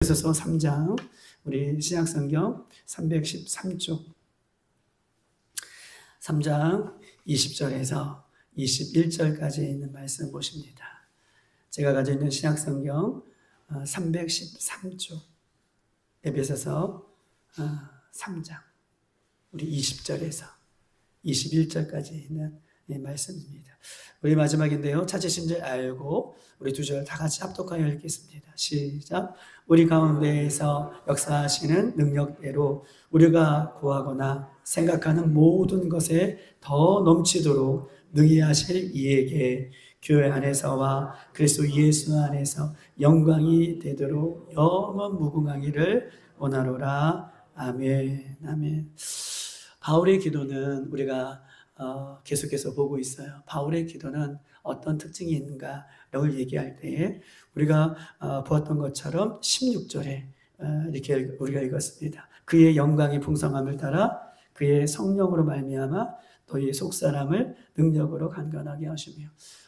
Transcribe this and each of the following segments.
에베소서 3장 우리 신약성경 313쪽 3장 20절에서 21절까지 있는 말씀 보십니다. 제가 가지고 있는 신약성경 313쪽 에베소서 3장 우리 20절에서 21절까지 있는 말씀입니다. 우리 마지막인데요. 찾으신 줄 알고 우리 두 절 다 같이 합독하여 읽겠습니다. 시작. 우리 가운데에서 역사하시는 능력대로 우리가 구하거나 생각하는 모든 것에 더 넘치도록 능히 하실 이에게 교회 안에서와 그리스도 예수 안에서 영광이 되도록 영원 무궁하기를 원하노라. 아멘. 아멘. 바울의 기도는 우리가 계속해서 보고 있어요. 바울의 기도는 어떤 특징이 있는가를 얘기할 때 우리가 보았던 것처럼 16절에 이렇게 우리가 읽었습니다. 그의 영광의 풍성함을 따라 그의 성령으로 말미암아 너희 속사람을 능력으로 강건하게 하시며,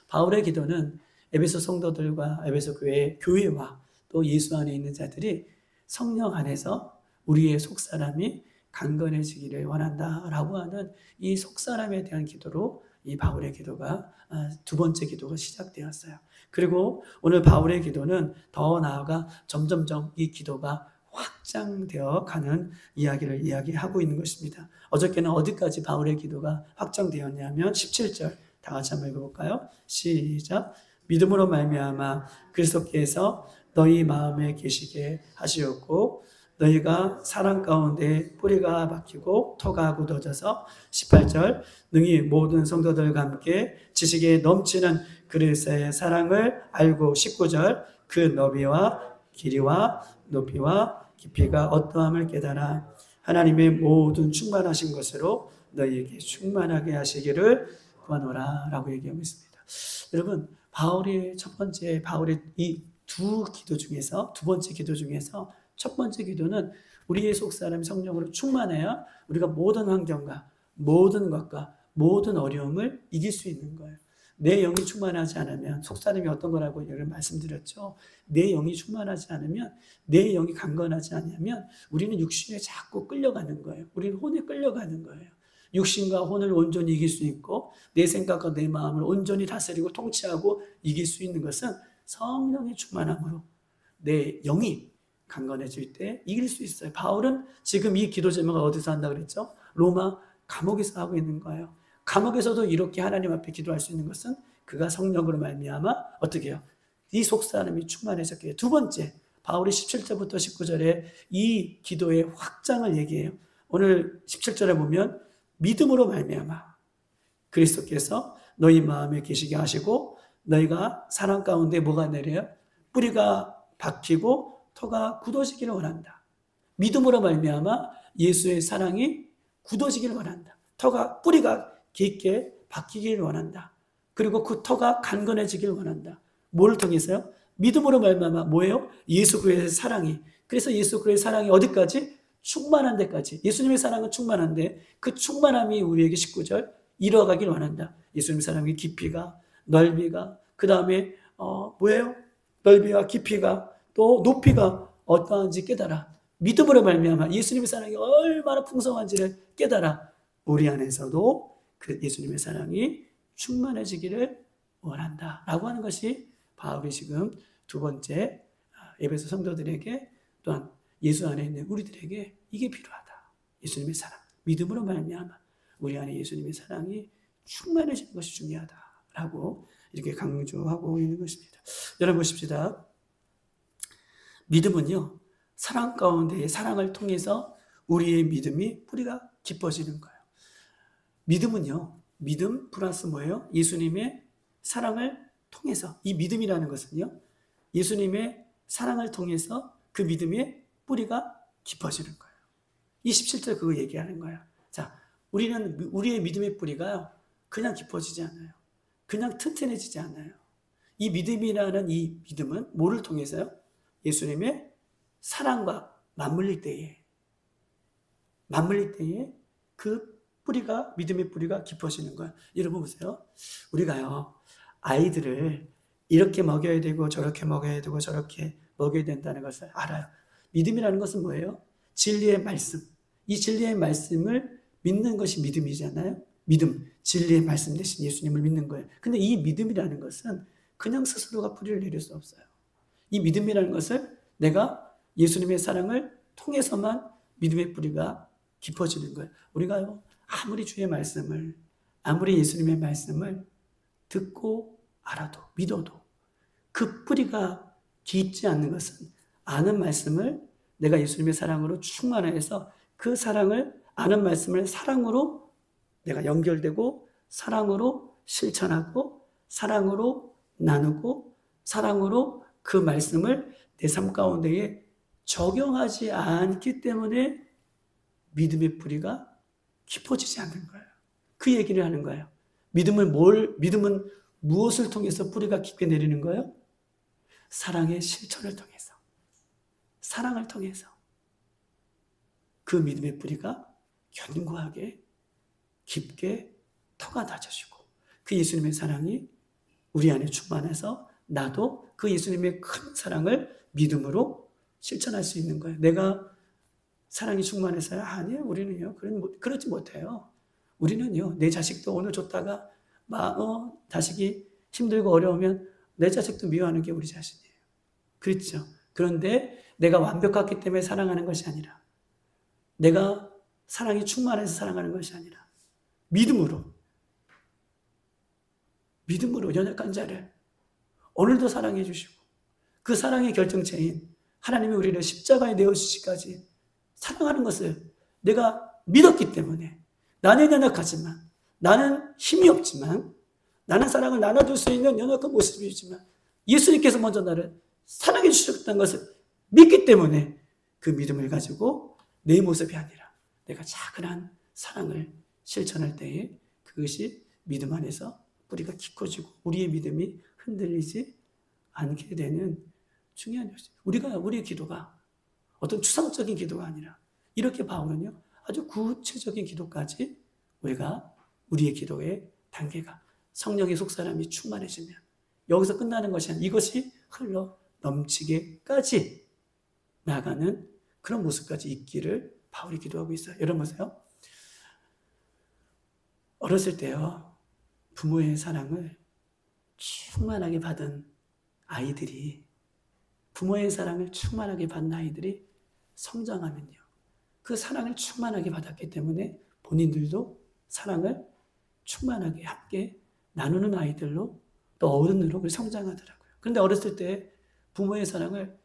바울의 기도는 에베소 성도들과 에베소 교회와 또 예수 안에 있는 자들이 성령 안에서 우리의 속사람이 강건해지기를 원한다라고 하는 이 속사람에 대한 기도로 이 바울의 기도가 두 번째 기도가 시작되었어요. 그리고 오늘 바울의 기도는 더 나아가 점점점 이 기도가 확장되어 가는 이야기를 이야기하고 있는 것입니다. 어저께는 어디까지 바울의 기도가 확장되었냐면 17절 다 같이 한번 읽어볼까요? 시작. 믿음으로 말미암아 그리스도께서 너희 마음에 계시게 하시었고 너희가 사랑 가운데 뿌리가 박히고 토가 굳어져서 18절 능히 모든 성도들과 함께 지식에 넘치는 그리스도의 사랑을 알고 19절 그 너비와 길이와 높이와 깊이가 어떠함을 깨달아 하나님의 모든 충만하신 것으로 너희에게 충만하게 하시기를 구하노라 라고 얘기하고 있습니다. 여러분, 바울의 이 두 기도 중에서 두 번째 기도 중에서 첫 번째 기도는 우리의 속사람이 성령으로 충만해야 우리가 모든 환경과 모든 것과 모든 어려움을 이길 수 있는 거예요. 내 영이 충만하지 않으면, 속사람이 어떤 거라고 여러분 말씀드렸죠. 내 영이 충만하지 않으면, 내 영이 강건하지 않으면 우리는 육신에 자꾸 끌려가는 거예요. 우리는 혼에 끌려가는 거예요. 육신과 혼을 온전히 이길 수 있고 내 생각과 내 마음을 온전히 다스리고 통치하고 이길 수 있는 것은 성령의 충만함으로 내 영이 강건해질 때 이길 수 있어요. 바울은 지금 이 기도 제목을 어디서 한다고 그랬죠? 로마 감옥에서 하고 있는 거예요. 감옥에서도 이렇게 하나님 앞에 기도할 수 있는 것은 그가 성령으로 말미암아 어떻게 해요? 이 속사람이 충만해졌기 때문에. 두 번째, 바울이 17절부터 19절에 이 기도의 확장을 얘기해요. 오늘 17절에 보면 믿음으로 말미암아 그리스도께서 너희 마음에 계시게 하시고 너희가 사랑 가운데 뭐가 내려요? 뿌리가 박히고 토가 굳어지기를 원한다. 믿음으로 말미암아 예수의 사랑이 굳어지기를 원한다. 뿌리가 깊게 박히기를 원한다. 그리고 그 토가 강건해지기를 원한다. 뭘 통해서요? 믿음으로 말미암아 뭐예요? 예수 그리스도의 사랑이. 그래서 예수 그리스도의 사랑이 어디까지? 충만한 데까지. 예수님의 사랑은 충만한데 그 충만함이 우리에게 19절 이뤄가기를 원한다. 예수님의 사랑의 깊이가, 넓이가, 그 다음에 뭐예요? 넓이와 깊이가 또 높이가 어떠한지 깨달아. 믿음으로 말미암아 예수님의 사랑이 얼마나 풍성한지를 깨달아 우리 안에서도 그 예수님의 사랑이 충만해지기를 원한다 라고 하는 것이 바울이 지금 두 번째 에베소 성도들에게 또한 예수 안에 있는 우리들에게 이게 필요하다. 예수님의 사랑, 믿음으로 말미암아 우리 안에 예수님의 사랑이 충만해지는 것이 중요하다라고 이렇게 강조하고 있는 것입니다. 여러분 보십시다. 믿음은요, 사랑 가운데의 사랑을 통해서 우리의 믿음이 뿌리가 깊어지는 거예요. 믿음은요, 믿음 플러스 뭐예요? 예수님의 사랑을 통해서, 이 믿음이라는 것은요, 예수님의 사랑을 통해서 그 믿음의 뿌리가 깊어지는 거예요. 27절 그거 얘기하는 거예요. 자, 우리의 믿음의 뿌리가요, 그냥 깊어지지 않아요. 그냥 튼튼해지지 않아요. 이 믿음이라는 이 믿음은 뭐를 통해서요? 예수님의 사랑과 맞물릴 때에 그 뿌리가, 믿음의 뿌리가 깊어지는 거예요. 여러분 보세요. 우리가요, 아이들을 이렇게 먹여야 되고 저렇게 먹여야 되고 저렇게 먹여야 된다는 것을 알아요. 믿음이라는 것은 뭐예요? 진리의 말씀. 이 진리의 말씀을 믿는 것이 믿음이잖아요. 믿음, 진리의 말씀 대신 예수님을 믿는 거예요. 근데 이 믿음이라는 것은 그냥 스스로가 뿌리를 내릴 수 없어요. 이 믿음이라는 것을 내가 예수님의 사랑을 통해서만 믿음의 뿌리가 깊어지는 거예요. 우리가요, 아무리 주의 말씀을, 아무리 예수님의 말씀을 듣고 알아도, 믿어도 그 뿌리가 깊지 않는 것은 아는 말씀을 내가 예수님의 사랑으로 충만해서 그 사랑을, 아는 말씀을 사랑으로 내가 연결되고 사랑으로 실천하고 사랑으로 나누고 사랑으로 그 말씀을 내 삶 가운데에 적용하지 않기 때문에 믿음의 뿌리가 깊어지지 않는 거예요. 그 얘기를 하는 거예요. 믿음은 무엇을 통해서 뿌리가 깊게 내리는 거예요? 사랑의 실천을 통해서. 사랑을 통해서. 그 믿음의 뿌리가 견고하게 깊게 터가 다져지고 그 예수님의 사랑이 우리 안에 충만해서 나도 그 예수님의 큰 사랑을 믿음으로 실천할 수 있는 거예요. 내가 사랑이 충만해서요? 아니에요. 우리는요. 그렇지 못해요. 우리는요. 내 자식도 오늘 줬다가 자식이 힘들고 어려우면 내 자식도 미워하는 게 우리 자신이에요. 그렇죠. 그런데 내가 완벽하기 때문에 사랑하는 것이 아니라 내가 사랑이 충만해서 사랑하는 것이 아니라 믿음으로 연약한 자를 오늘도 사랑해 주시고 그 사랑의 결정체인 하나님이 우리를 십자가에 내어주시기까지 사랑하는 것을 내가 믿었기 때문에 나는 연약하지만 나는 힘이 없지만 나는 사랑을 나눠줄 수 있는 연약한 모습이지만 예수님께서 먼저 나를 사랑해 주셨다는 것을 믿기 때문에 그 믿음을 가지고 내 모습이 아니라 내가 차근한 사랑을 실천할 때에 그것이 믿음 안에서 뿌리가 깊어지고 우리의 믿음이 흔들리지 않게 되는 중요한 것이죠. 우리의 기도가 어떤 추상적인 기도가 아니라 이렇게 바울은요, 아주 구체적인 기도까지 우리의 기도의 단계가 성령의 속사람이 충만해지면 여기서 끝나는 것이 아니라 이것이 흘러 넘치게까지 나가는 그런 모습까지 있기를 바울이 기도하고 있어요. 여러분 보세요. 어렸을 때요, 부모의 사랑을 충만하게 받은 아이들이 부모의 사랑을 충만하게 받는 아이들이 성장하면요, 그 사랑을 충만하게 받았기 때문에 본인들도 사랑을 충만하게 함께 나누는 아이들로 또 어른으로 성장하더라고요. 그런데 어렸을 때 부모의 사랑을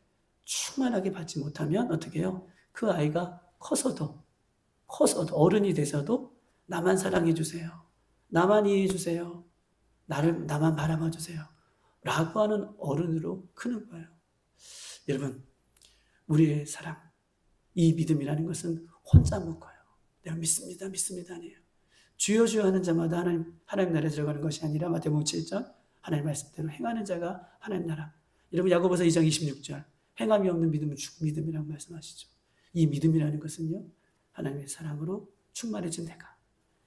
충만하게 받지 못하면 어떻게 해요? 그 아이가 커서도 어른이 돼서도 나만 사랑해 주세요. 나만 이해해 주세요. 나만 바라봐 주세요. 라고 하는 어른으로 크는 거예요. 여러분, 우리의 사랑, 이 믿음이라는 것은 혼자 먹어요. 내가 믿습니다 아니에요. 주여 주여 하는 자마다 하나님 나라에 들어가는 것이 아니라 마태복음 7장 하나님 말씀대로 행하는 자가 하나님 나라. 여러분 야고보서 2장 26절 행함이 없는 믿음은 죽은 믿음이라고 말씀하시죠. 이 믿음이라는 것은요, 하나님의 사랑으로 충만해진 내가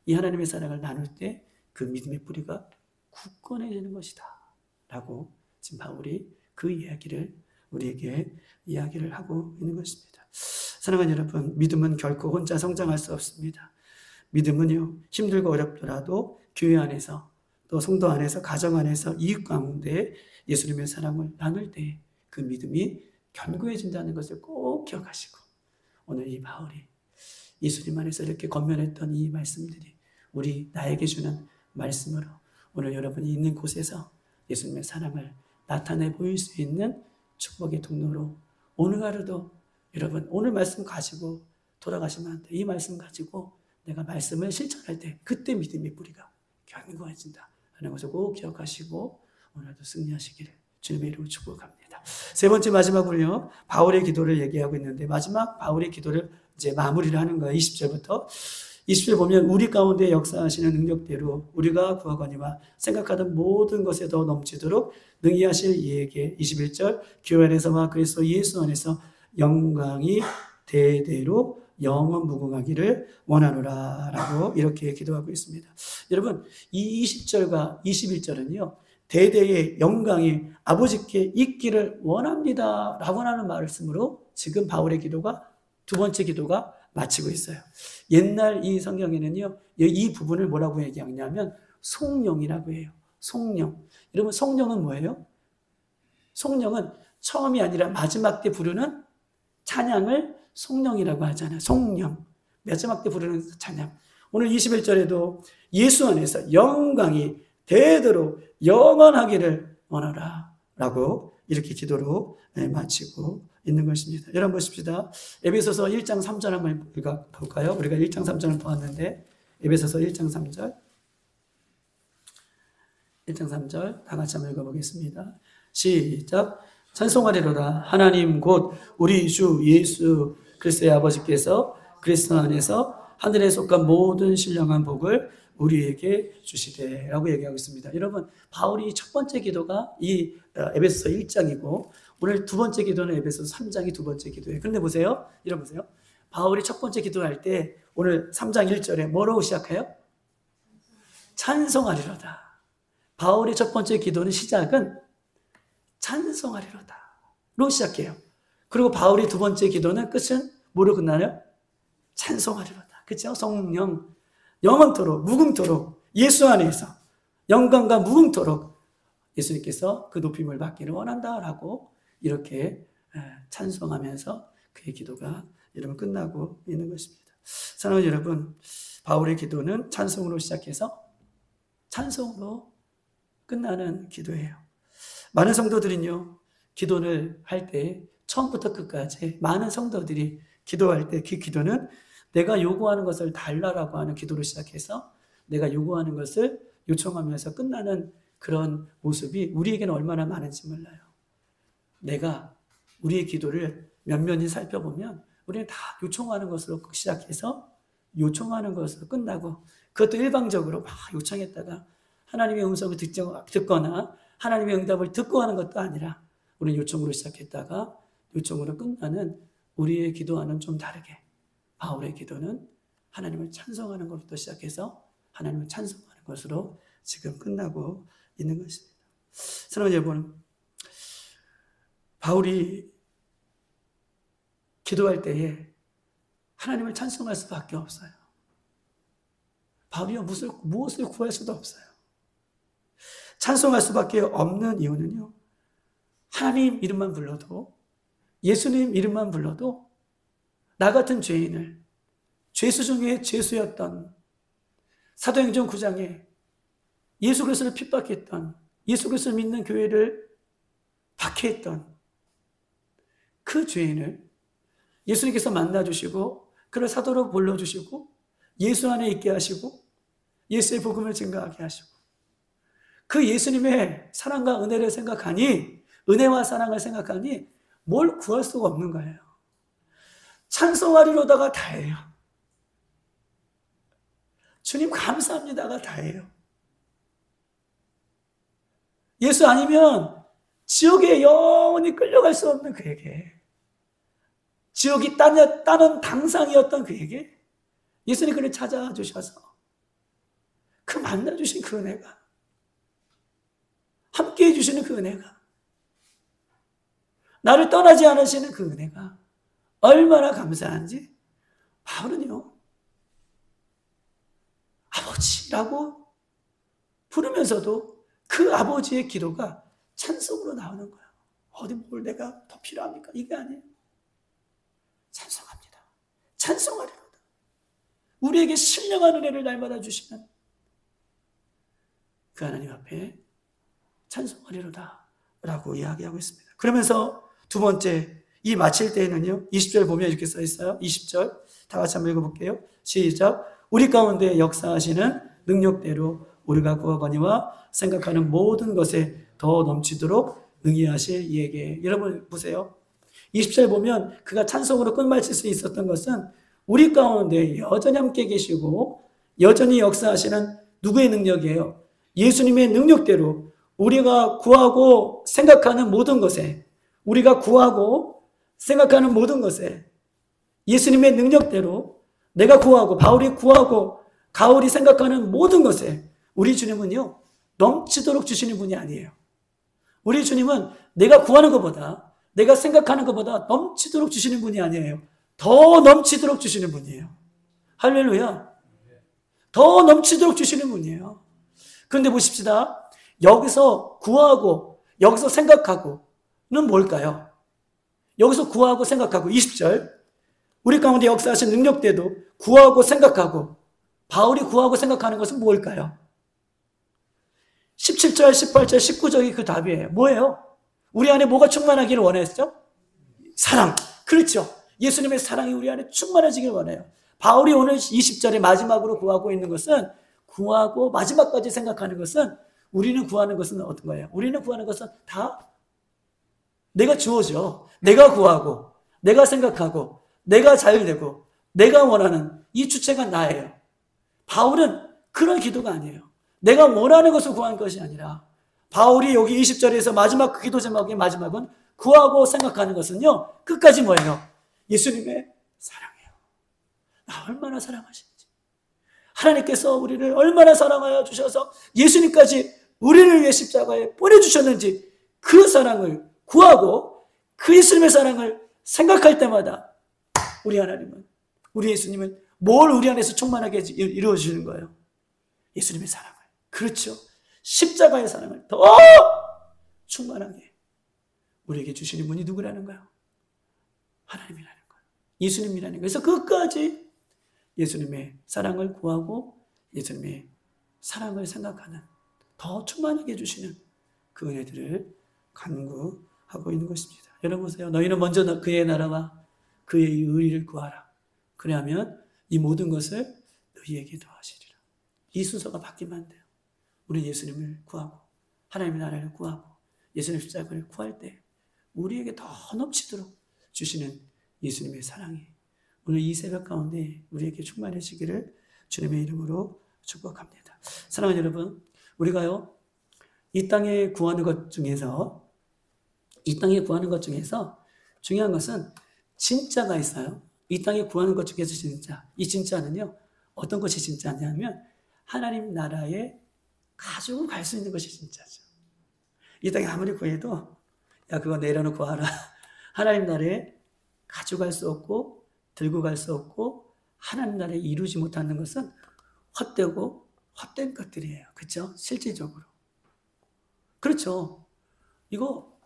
이 하나님의 사랑을 나눌 때 그 믿음의 뿌리가 굳건해지는 것이다 라고 지금 바울이 그 이야기를 우리에게 이야기를 하고 있는 것입니다. 사랑하는 여러분, 믿음은 결코 혼자 성장할 수 없습니다. 믿음은요, 힘들고 어렵더라도 교회 안에서 또 성도 안에서 가정 안에서 이웃 가운데 예수님의 사랑을 나눌 때 그 믿음이 견고해진다는 것을 꼭 기억하시고 오늘 이 바울이 예수님 안에서 이렇게 건면했던 이 말씀들이 나에게 주는 말씀으로 오늘 여러분이 있는 곳에서 예수님의 사랑을 나타내 보일 수 있는 축복의 통로로 오늘 하루도 여러분 오늘 말씀 가지고 돌아가시면 안 돼. 이 말씀 가지고 내가 말씀을 실천할 때 그때 믿음의 뿌리가 견고해진다 하는 것을 꼭 기억하시고 오늘도 승리하시기를 주님의 이름으로 축복합니다. 세 번째 마지막으로요, 바울의 기도를 얘기하고 있는데 마지막 바울의 기도를 이제 마무리를 하는 거예요. 20절부터 20절 보면 우리 가운데 역사하시는 능력대로 우리가 구하거니와 생각하던 모든 것에 더 넘치도록 능히 하실 이에게 21절 교회 안에서와 그리스도 예수 안에서 영광이 대대로 영원 무궁하기를 원하노라 라고 이렇게 기도하고 있습니다. 여러분 이 20절과 21절은요 대대의 영광이 아버지께 있기를 원합니다 라고 하는 말씀으로 지금 바울의 기도가 두 번째 기도가 마치고 있어요. 옛날 이 성경에는요, 이 부분을 뭐라고 얘기하냐면 송영이라고 해요. 송영. 여러분, 송영은 뭐예요? 송영은 처음이 아니라 마지막 때 부르는 찬양을 송영이라고 하잖아요. 송영. 마지막 때 부르는 찬양. 오늘 21절에도 예수 안에서 영광이 대대로 영원하기를 원하라 라고 이렇게 기도로 마치고 있는 것입니다. 여러분 보십시다. 에베소서 1장 3절 한번 볼까요? 우리가 1장 3절을 보았는데 에베소서 1장 3절 1장 3절 다 같이 한번 읽어보겠습니다. 시작. 찬송하리로다. 하나님 곧 우리 주 예수 그리스도의 아버지께서 그리스도 안에서 하늘에 속한 모든 신령한 복을 우리에게 주시되 라고 얘기하고 있습니다. 여러분, 바울이 첫 번째 기도가 이 에베소서 1장이고 오늘 두 번째 기도는 에베소서 3장이 두 번째 기도예요. 그런데 보세요. 여러분 보세요. 바울이 첫 번째 기도할 때 오늘 3장 1절에 뭐라고 시작해요? 찬송하리로다. 바울의 첫 번째 기도는 시작은 찬송하리로다 로 시작해요. 그리고 바울의 두 번째 기도는 끝은 뭐로 끝나요? 찬송하리로다. 그렇죠? 성령 영원토록 무궁토록 예수 안에서 영광과 무궁토록 예수님께서 그 높임을 받기를 원한다라고 이렇게 찬송하면서 그의 기도가 여러분 끝나고 있는 것입니다. 사랑하는 여러분, 바울의 기도는 찬송으로 시작해서 찬송으로 끝나는 기도예요. 많은 성도들은요, 기도를 할 때 처음부터 끝까지 많은 성도들이 기도할 때 그 기도는 내가 요구하는 것을 달라라고 하는 기도로 시작해서 내가 요구하는 것을 요청하면서 끝나는 그런 모습이 우리에게는 얼마나 많은지 몰라요. 내가 우리의 기도를 면면히 살펴보면 우리는 다 요청하는 것으로 시작해서 요청하는 것으로 끝나고 그것도 일방적으로 막 요청했다가 하나님의 음성을 듣거나 하나님의 응답을 듣고 하는 것도 아니라 우리는 요청으로 시작했다가 요청으로 끝나는 우리의 기도와는 좀 다르게 바울의 기도는 하나님을 찬송하는 것부터 시작해서 하나님을 찬송하는 것으로 지금 끝나고 있는 것입니다. 사랑하는 여러분, 바울이 기도할 때에 하나님을 찬송할 수밖에 없어요. 바울이요, 무엇을 구할 수도 없어요. 찬송할 수밖에 없는 이유는요, 하나님 이름만 불러도, 예수님 이름만 불러도 나 같은 죄인을, 죄수 중에 죄수였던 사도행전 9장에 예수 그리스도를 핍박했던, 예수 그리스도를 믿는 교회를 박해했던 그 죄인을 예수님께서 만나주시고 그를 사도로 불러주시고 예수 안에 있게 하시고 예수의 복음을 증거하게 하시고 그 예수님의 사랑과 은혜를 생각하니, 은혜와 사랑을 생각하니 뭘 구할 수가 없는 거예요. 찬송하리로다가 다예요. 주님 감사합니다가 다예요. 예수 아니면 지옥에 영원히 끌려갈 수 없는 그에게, 지옥이 따는 당상이었던 그에게 예수님 그를 찾아주셔서 그 만나주신 그 은혜가, 함께해 주시는 그 은혜가, 나를 떠나지 않으시는 그 은혜가 얼마나 감사한지 바울은요, 아버지라고 부르면서도 그 아버지의 기도가 찬송으로 나오는 거예요. 어디 뭘 내가 더 필요합니까? 이게 아니에요. 찬송합니다. 찬송하리로다. 우리에게 신령한 은혜를 날마다 주시는 그 하나님 앞에 찬송하리로다 라고 이야기하고 있습니다. 그러면서 두 번째, 이 마칠 때에는요, 20절 보면 이렇게 써 있어요. 20절 다 같이 한번 읽어볼게요. 시작. 우리 가운데 역사하시는 능력대로 우리가 구하거니와 생각하는 모든 것에 더 넘치도록 능히 하실 이에게. 여러분 보세요. 20절 보면 그가 찬송으로 끝마칠 수 있었던 것은 우리 가운데 여전히 함께 계시고 여전히 역사하시는 누구의 능력이에요? 예수님의 능력대로 우리가 구하고 생각하는 모든 것에, 우리가 구하고 생각하는 모든 것에 예수님의 능력대로 내가 구하고 바울이 구하고 가울이 생각하는 모든 것에 우리 주님은요, 넘치도록 주시는 분이 아니에요. 우리 주님은 내가 구하는 것보다 내가 생각하는 것보다 넘치도록 주시는 분이 아니에요. 더 넘치도록 주시는 분이에요. 할렐루야. 더 넘치도록 주시는 분이에요. 그런데 보십시다. 여기서 구하고 여기서 생각하고는 뭘까요? 여기서 구하고 생각하고 20절 우리 가운데 역사하신 능력대도 구하고 생각하고 바울이 구하고 생각하는 것은 뭘까요? 17절, 18절, 19절이 그 답이에요. 뭐예요? 우리 안에 뭐가 충만하기를 원했죠? 사랑. 그렇죠. 예수님의 사랑이 우리 안에 충만해지길 원해요. 바울이 오늘 20절에 마지막으로 구하고 있는 것은 구하고 마지막까지 생각하는 것은 우리는 구하는 것은 어떤 거예요? 우리는 구하는 것은 다 내가 주어져. 내가 구하고 내가 생각하고 내가 잘 되고 내가 원하는 이 주체가 나예요. 바울은 그런 기도가 아니에요. 내가 원하는 것을 구하는 것이 아니라 바울이 여기 20절에서 마지막 그 기도 제목의 마지막은 구하고 생각하는 것은요. 끝까지 뭐예요? 예수님의 사랑이에요. 나 얼마나 사랑하시는지. 하나님께서 우리를 얼마나 사랑하여 주셔서 예수님까지 우리를 위해 십자가에 보내주셨는지 그 사랑을 구하고 그 예수님의 사랑을 생각할 때마다 우리 하나님은 우리 예수님은 뭘 우리 안에서 충만하게 이루어주는 거예요? 예수님의 사랑을. 그렇죠. 십자가의 사랑을 더 충만하게 우리에게 주시는 분이 누구라는 거예요? 하나님이라는 거예요. 예수님이라는 거예요. 그래서 끝까지 예수님의 사랑을 구하고 예수님의 사랑을 생각하는 더 충만하게 해주시는 그 은혜들을 간구하고 있는 것입니다. 여러분 보세요. 너희는 먼저 그의 나라와 그의 의리를 구하라. 그래야면 이 모든 것을 너희에게 더하시리라. 이 순서가 바뀌면 안 돼요. 우리 예수님을 구하고 하나님의 나라를 구하고 예수님의 십자가를 구할 때 우리에게 더 넘치도록 주시는 예수님의 사랑이 오늘 이 새벽 가운데 우리에게 충만해지기를 주님의 이름으로 축복합니다. 사랑하는 여러분, 우리가요 이 땅에 구하는 것 중에서 중요한 것은 진짜가 있어요. 이 땅에 구하는 것 중에서 진짜. 이 진짜는요 어떤 것이 진짜냐면 하나님 나라에 가지고 갈 수 있는 것이 진짜죠. 이 땅에 아무리 구해도 야 그거 내려놓고 하라. 하나님 나라에 가져갈 수 없고 들고 갈 수 없고 하나님 나라에 이루지 못하는 것은 헛되고 헛된 것들이에요. 그렇죠? 실질적으로. 그렇죠. 이거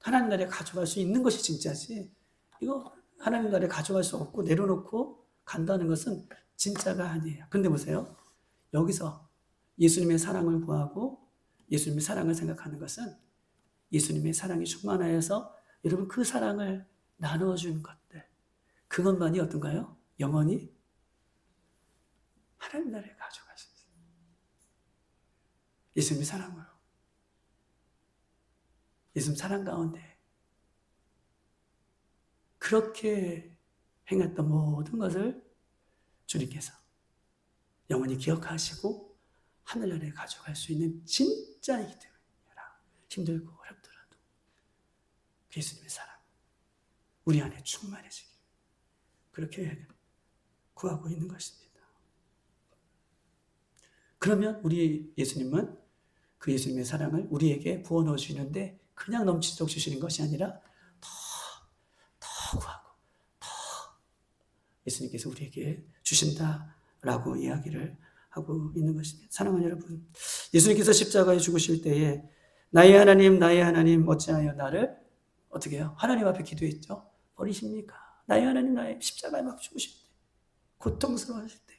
하나님 나라에 가져갈 수 있는 것이 진짜지. 이거 하나님 나라에 가져갈 수 없고 내려놓고 간다는 것은 진짜가 아니에요. 그런데 보세요. 여기서 예수님의 사랑을 구하고 예수님의 사랑을 생각하는 것은 예수님의 사랑이 충만하여서 여러분 그 사랑을 나누어주는 것들 그것만이 어떤가요? 영원히 하나님 나라에 가져갈 수 있어요. 예수님의 사랑으로 예수님 사랑 가운데 그렇게 행했던 모든 것을 주님께서 영원히 기억하시고 하늘나라에 가져갈 수 있는 진짜이기 때문이라. 힘들고 어렵더라도 예수님의 사랑 우리 안에 충만해지길 그렇게 구하고 있는 것입니다. 그러면 우리 예수님은 그 예수님의 사랑을 우리에게 부어 넣어 주시는데 그냥 넘치도록 주시는 것이 아니라 더 구하고 더 예수님께서 우리에게 주신다라고 이야기를 하고 있는 것입니다. 사랑하는 여러분, 예수님께서 십자가에 죽으실 때에 나의 하나님 어찌하여 나를 어떻게 해요? 하나님 앞에 기도했죠. 버리십니까? 나의 하나님 나의 십자가에 막 죽으실 때 고통스러워하실 때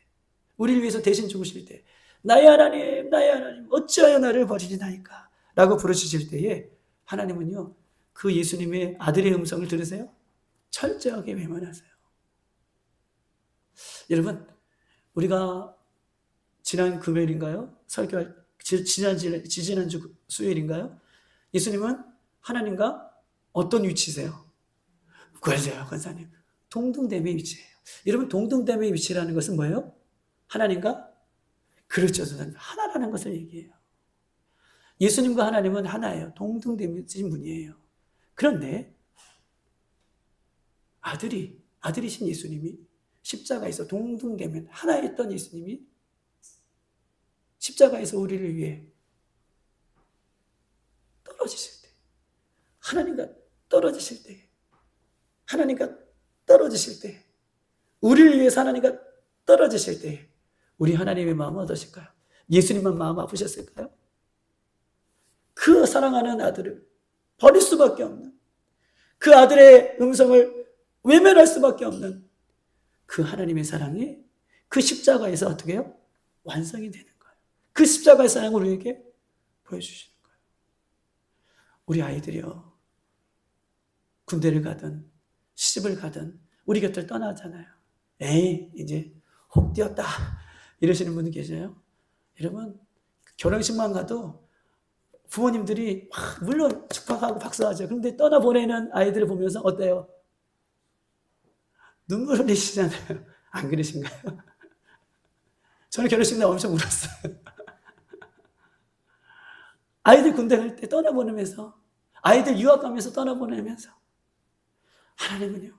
우리를 위해서 대신 죽으실 때 나의 하나님 어찌하여 나를 버리시나이까 라고 부르짖을 때에 하나님은요 그 예수님의 아들의 음성을 들으세요? 철저하게 외면하세요. 여러분 우리가 지난 금요일인가요? 설교할 지지난주 수요일인가요? 예수님은 하나님과 어떤 위치세요? 그러세요, 권사님. 동등됨의 위치예요. 여러분 동등됨의 위치라는 것은 뭐예요? 하나님과 그렇죠. 하나라는 것을 얘기해요. 예수님과 하나님은 하나예요. 동등되신 분이에요. 그런데 아들이신 예수님이 십자가에서 동등되면 하나였던 예수님이 십자가에서 우리를 위해 떨어지실 때 하나님과 떨어지실 때, 하나님과 떨어지실 때, 우리를 위해서 하나님과 떨어지실 때 우리 하나님의 마음은 어떠실까요? 예수님만 마음 아프셨을까요? 그 사랑하는 아들을 버릴 수밖에 없는, 그 아들의 음성을 외면할 수밖에 없는 그 하나님의 사랑이 그 십자가에서 어떻게 해요? 완성이 되는 거예요. 그 십자가의 사랑을 우리에게 보여주시는 거예요. 우리 아이들이요, 군대를 가든 시집을 가든 우리 곁을 떠나잖아요. 에이, 이제 혹 뛰었다 이러시는 분이 계세요. 여러분, 결혼식만 가도 부모님들이 물론 축하하고 박수하죠. 그런데 떠나보내는 아이들을 보면서 어때요? 눈물 흘리시잖아요. 안 그러신가요? 저는 결혼식 날 엄청 울었어요. 아이들 군대 갈 때 떠나보내면서, 아이들 유학 가면서 떠나보내면서, 하나님은요,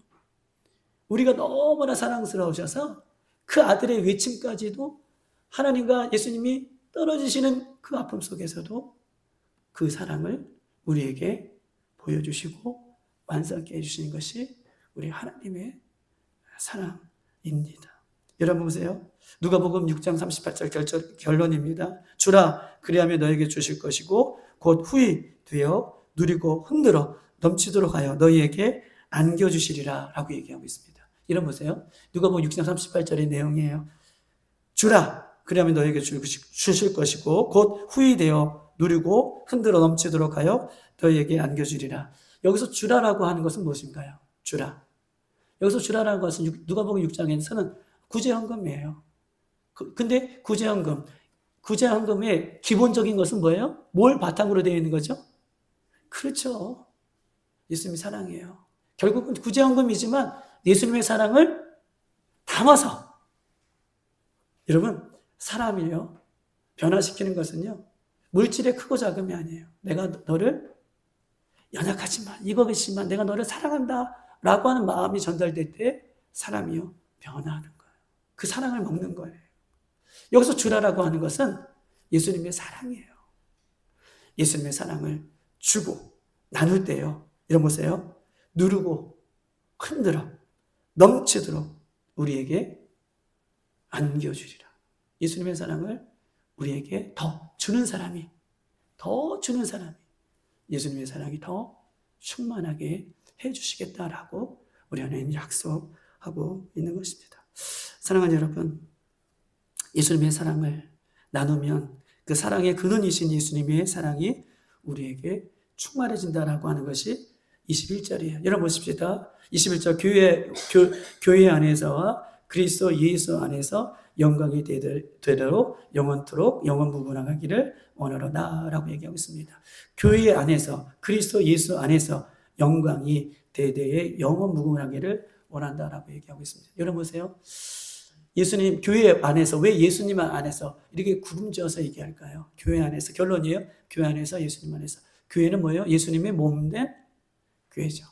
우리가 너무나 사랑스러우셔서 그 아들의 외침까지도 하나님과 예수님이 떨어지시는 그 아픔 속에서도 그 사랑을 우리에게 보여주시고 완성케 해주시는 것이 우리 하나님의 사랑입니다. 여러분 보세요. 누가복음 6장 38절 결론입니다. 주라, 그리하면 너에게 주실 것이고 곧 후히 되어 누리고 흔들어 넘치도록 하여 너희에게 안겨주시리라 라고 얘기하고 있습니다. 이런 보세요. 누가복음 6장 38절의 내용이에요. 주라, 그리하면 너에게 주실 것이고 곧 후히 되어 누리고 흔들어 넘치도록 하여 너희에게 안겨주리라. 여기서 주라라고 하는 것은 무엇인가요? 주라. 여기서 주라라는 것은 누가복음 6장에서는 구제헌금이에요. 근데 구제헌금의 기본적인 것은 뭐예요? 뭘 바탕으로 되어 있는 거죠? 그렇죠. 예수님의 사랑이에요. 결국은 구제헌금이지만 예수님의 사랑을 담아서, 여러분, 사람이요, 변화시키는 것은요, 물질의 크고 작음이 아니에요. 내가 너를 연약하지만, 이거겠지만 내가 너를 사랑한다 라고 하는 마음이 전달될 때 사람이요, 변화하는 거예요. 그 사랑을 먹는 거예요. 여기서 주라라고 하는 것은 예수님의 사랑이에요. 예수님의 사랑을 주고 나눌 때요, 이런 보세요. 누르고 흔들어 넘치도록 우리에게 안겨주리라. 예수님의 사랑을 우리에게 더 주는 사람이 예수님의 사랑이 더 충만하게 해주시겠다라고 우리 하나님 약속하고 있는 것입니다. 사랑하는 여러분, 예수님의 사랑을 나누면 그 사랑의 근원이신 예수님의 사랑이 우리에게 충만해진다라고 하는 것이 21절이에요. 여러분 보십시다. 21절 교회 안에서와 그리스도 예수 안에서 영광이 되도록 영원토록 영원무궁하기를 원하노라라고 얘기하고 있습니다. 교회 안에서 그리스도 예수 안에서 영광이 대대에 영원무궁하기를 원한다라고 얘기하고 있습니다. 여러분 보세요. 예수님 교회 안에서, 왜 예수님 안에서 이렇게 구름지어서 얘기할까요? 교회 안에서, 결론이에요. 교회 안에서, 예수님 안에서. 교회는 뭐예요? 예수님의 몸된 교회죠.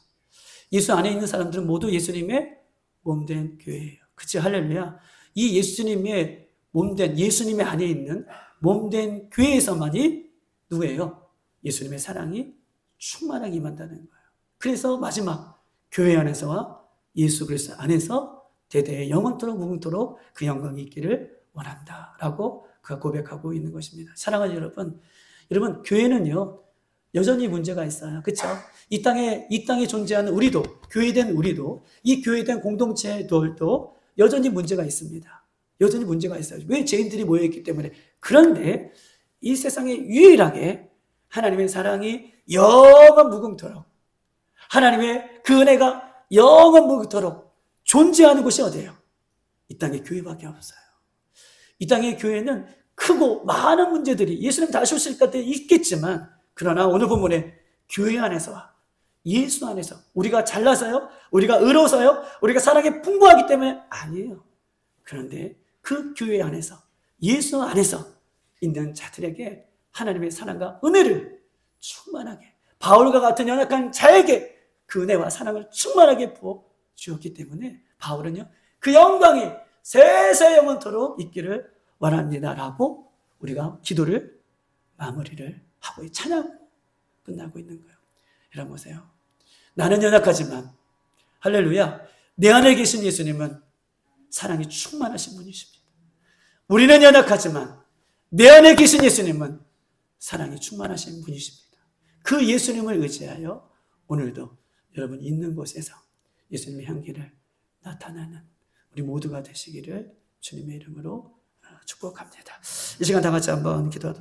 예수 안에 있는 사람들은 모두 예수님의 몸된 교회예요. 그치? 할렐루야. 이 예수님의 몸된, 예수님의 안에 있는 몸된 교회에서만이 누구예요? 예수님의 사랑이 충만하게 임한다는 거예요. 그래서 마지막 교회 안에서와 예수 그리스도 안에서 대대에 영원토록 무궁토록 그 영광이 있기를 원한다라고 그가 고백하고 있는 것입니다. 사랑하는 여러분, 교회는요, 여전히 문제가 있어요. 그렇죠? 이 땅에 존재하는 우리도, 교회된 우리도, 이 교회된 공동체들도 여전히 문제가 있습니다. 여전히 문제가 있어요. 왜 죄인들이 모여있기 때문에. 그런데 이 세상에 유일하게 하나님의 사랑이 영원 무궁토록, 하나님의 그 은혜가 영원 무궁토록 존재하는 곳이 어디예요? 이 땅의 교회밖에 없어요. 이 땅의 교회는 크고 많은 문제들이 예수님 다시 오실 때 있겠지만, 그러나 오늘 본문에 교회 안에서와 예수 안에서 우리가 잘나서요, 우리가 의로워서요, 우리가 사랑이 풍부하기 때문에 아니에요. 그런데 그 교회 안에서, 예수 안에서 있는 자들에게 하나님의 사랑과 은혜를 충만하게, 바울과 같은 연약한 자에게 그 은혜와 사랑을 충만하게 부어 주었기 때문에 바울은요, 그 영광이 세세 영원토록 있기를 원합니다라고 우리가 기도를 마무리를 하고 찬양 끝나고 있는 거예요. 여러분 보세요. 나는 연약하지만 할렐루야, 내 안에 계신 예수님은 사랑이 충만하신 분이십니다. 우리는 연약하지만 내 안에 계신 예수님은 사랑이 충만하신 분이십니다. 그 예수님을 의지하여 오늘도 여러분 있는 곳에서 예수님의 향기를 나타나는 우리 모두가 되시기를 주님의 이름으로 축복합니다. 이 시간 다 같이 한번 기도하도록